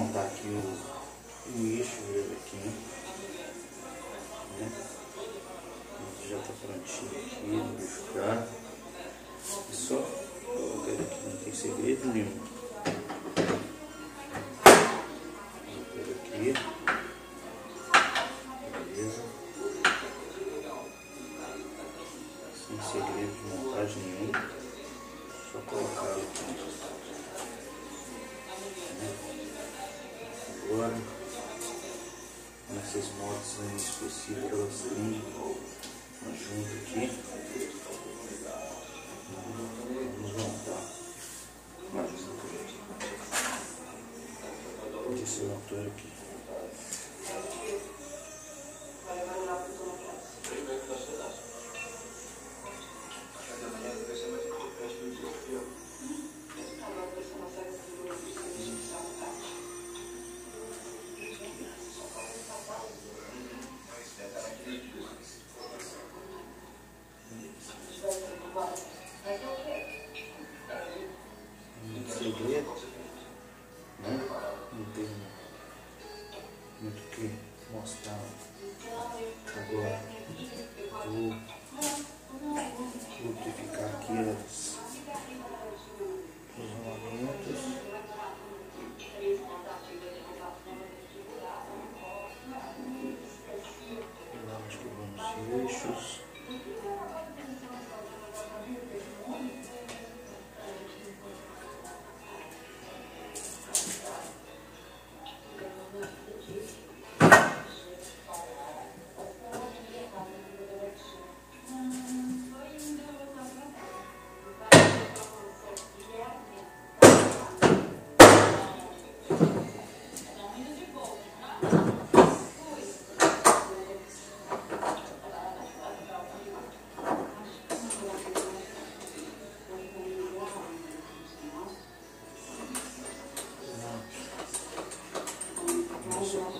montar aqui o eixo aqui, né? Já está prontinho aqui, lubrificar. É só colocar ele aqui, não tem segredo nenhum. Colocar aqui. Beleza. Sem segredo de montagem nenhum. Só colocar ele aqui. Agora, nessas motos em específico, elas têm junto aqui. Vamos montar esse motor aqui. Segredo, né? Não tem muito o que mostrar. Agora vou lubrificar aqui os rolamentos. Vamos quebrar os eixos.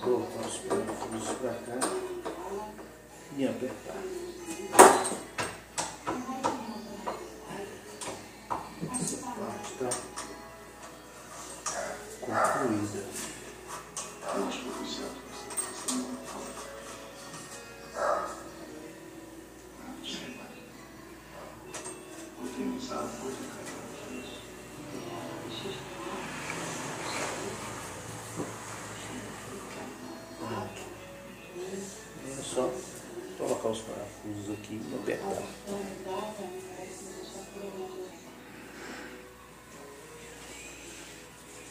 Colocar os parafusos para cá e apertar. Essa parte está concluída. É só colocar os parafusos aqui e apertar.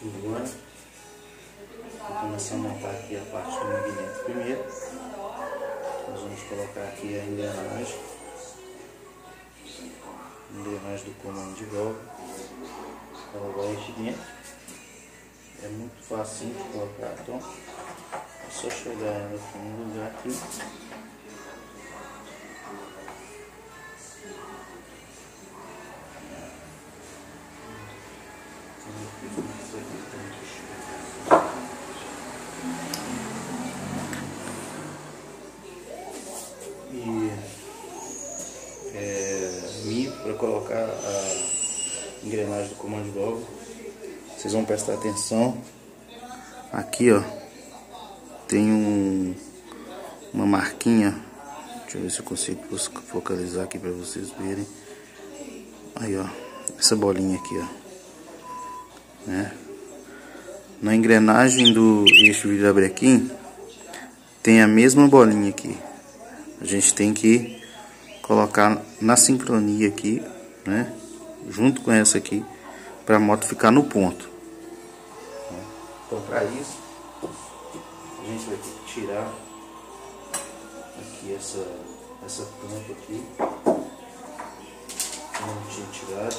Agora, vou começar a montar aqui a parte do magneto primeiro. Nós vamos colocar aqui a engrenagem do comando de volta. Ela vai aqui dentro. É muito fácil de colocar, então é só chegar ela aqui no lugar aqui. Para colocar a engrenagem do comando de válvula, vocês vão prestar atenção. Aqui, ó, tem uma marquinha. Deixa eu ver se eu consigo focalizar aqui para vocês verem. Aí, ó, essa bolinha aqui, ó, né? Na engrenagem do eixo virabrequim tem a mesma bolinha aqui. A gente tem que colocar na sincronia aqui, né, junto com essa aqui, para a moto ficar no ponto. Então, para isso, a gente vai ter que tirar aqui essa tampa aqui, que não tinha tirado.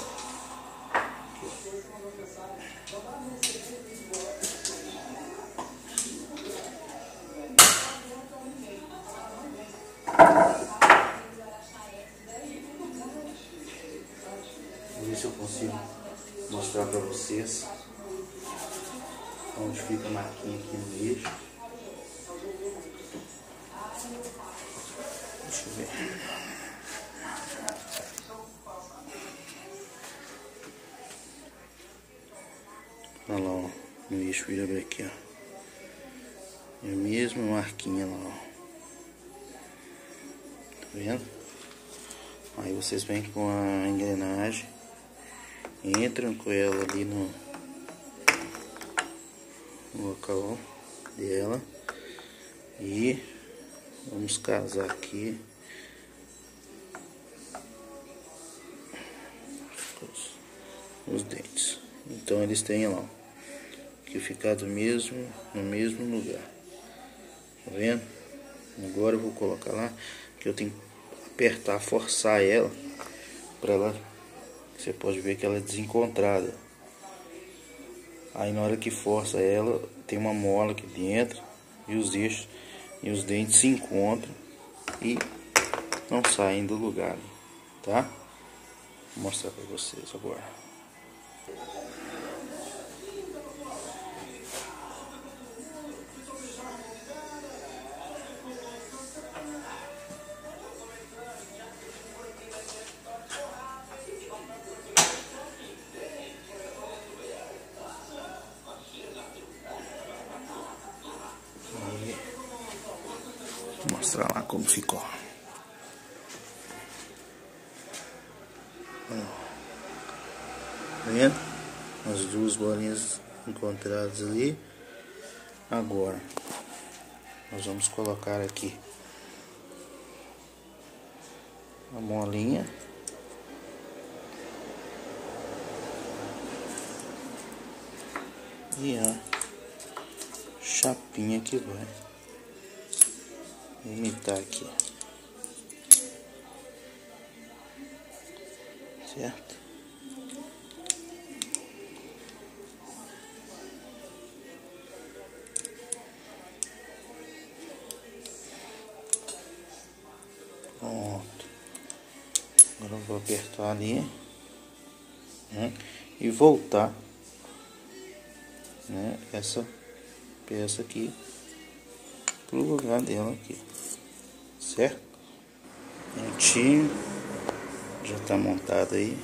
Vou ver se eu consigo mostrar para vocês onde fica a marquinha aqui no eixo. Deixa eu ver. Olha lá, ó, no eixo virabrequim, ó. É a mesma marquinha lá, ó. Tá vendo? Aí vocês vêm com a engrenagem, entram com ela ali no local dela e vamos casar aqui os dentes. Então eles têm lá, ó, que ficar no mesmo lugar. Tá vendo? Agora eu vou colocar lá, que eu tenho que apertar, forçar ela, para ela, você pode ver que ela é desencontrada. Aí na hora que força ela, tem uma mola aqui dentro e os eixos e os dentes se encontram e não saem do lugar, tá? Vou mostrar para vocês agora. Vou mostrar lá como ficou. Tá vendo? As duas bolinhas encontradas ali. Agora nós vamos colocar aqui a molinha e a chapinha que vai imitar aqui, certo? Pronto. Agora eu vou apertar ali, né, e voltar, né, essa peça aqui pro lugar dela aqui, certo? Prontinho, já tá montado aí,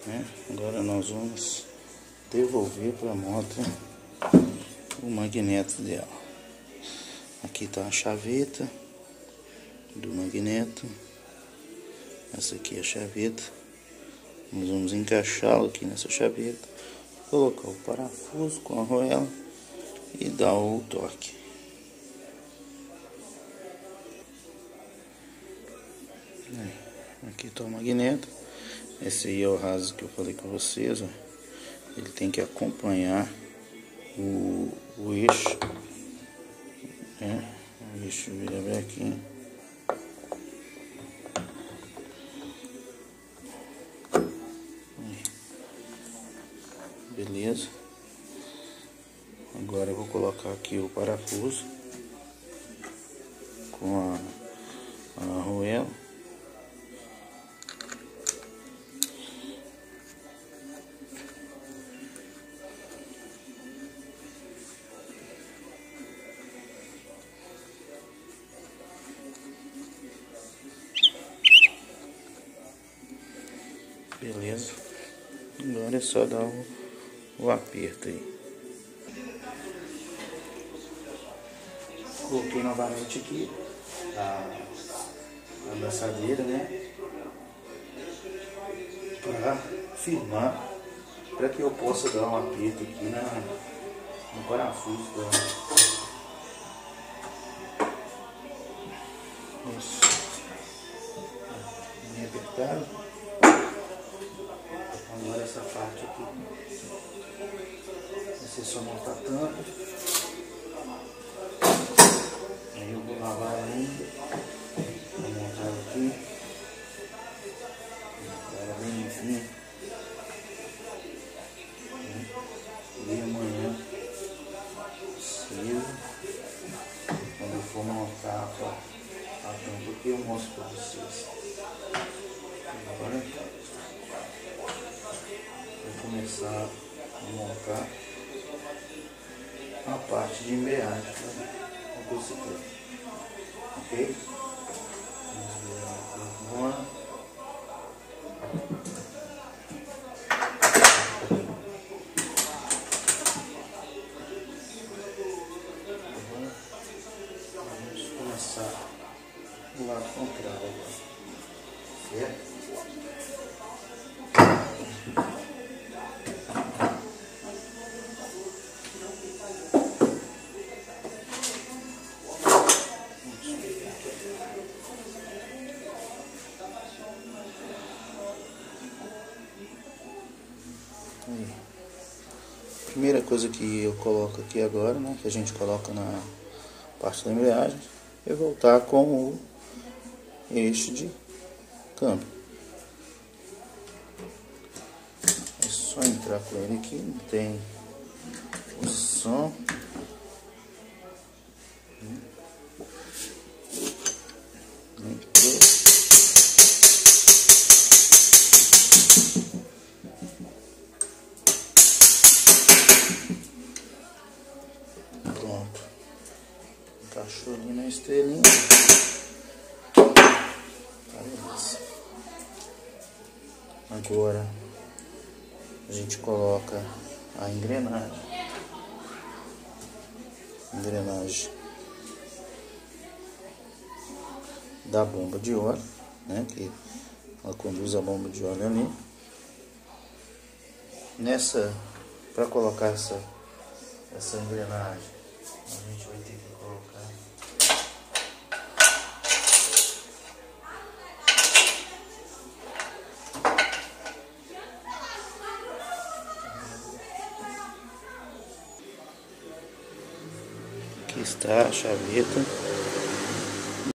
né? Agora nós vamos devolver para a moto o magneto dela. Aqui tá a chaveta do magneto, essa aqui é a chaveta. Nós vamos encaixá-lo aqui nessa chaveta, colocar o parafuso com a argoela e dar o torque. Aqui está o magneto. Esse aí é o raso que eu falei com vocês, ó. Ele tem que acompanhar o eixo, né? O eixo vira bem aqui. Beleza. Agora eu vou colocar aqui o parafuso com a argoela. Beleza. Agora é só dar o aperto aí. Coloquei novamente aqui a abraçadeira, né, para firmar, para que eu possa dar um aperto aqui no parafuso dela. Isso. Bem apertado. Agora essa parte aqui vai ser só montar a tampa. Aí eu vou lavar ainda, vou montar aqui, montar ela bem limpinha. E amanhã cedo, quando eu for montar a tampa aqui, eu mostro para vocês. Agora vou começar a montar a parte de embreagem da bicicleta, ok? Vamos virar agora. Agora Aí. Primeira coisa que eu coloco aqui agora, né, que a gente coloca na parte da embreagem, é voltar com o eixo de câmbio. É só entrar com ele aqui, não tem posição. Pronto, encaixou ali na estrelinha. Tá, beleza. Agora a gente coloca a engrenagem da bomba de óleo, né, que ela conduz a bomba de óleo ali. Para colocar essa engrenagem, a gente vai ter que colocar aqui está a chaveta.